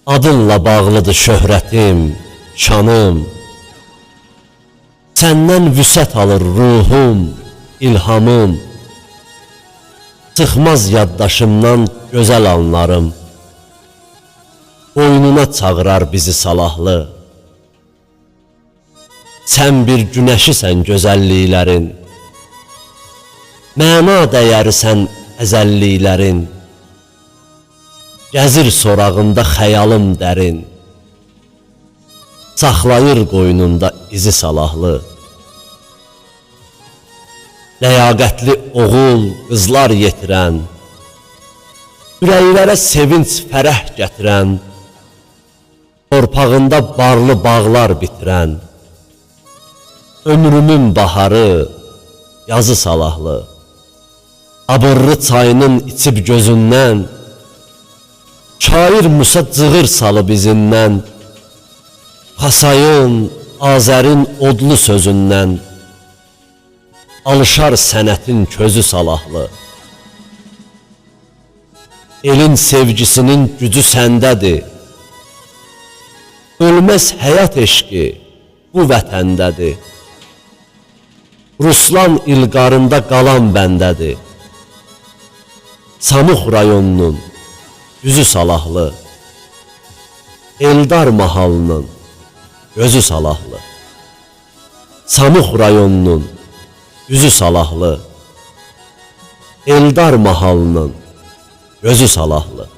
Adınla bağlıdır şöhrətim, şanım. Səndən vüsət alır ruhum, ilhamım. Çıxmaz yaddaşımdan gözəl anlarım. Boynuna çağırar bizi salahlı. Sən bir günəşisən gözəlliklərin. Məna dəyərisən əzəlliklərin. Gəzir sorağında xəyalım dərin. Saxlayır qoynunda izi salahlı. Ləyaqətli oğul, qızlar yetirən, ürəklərə sevinç, fərəh gətirən, torpağında barlı bağlar bitirən, ömrümün baharı, yazı salahlı. Abırlı çayının içib gözündən, şair Musa cığır salıb izindən, Xasayın, Azərin odlu sözündən, alışar sənətin közü salahlı. Elin sevgisinin gücü səndədir. Ölməz həyat eşqi bu vətəndədir. Ruslan ilqarında qalan bəndədir. Samux rayonunun yüzü salahlı. Eldar mahalının gözü salahlı. Samux rayonunun yüzü salahlı. Eldar mahalının gözü salahlı.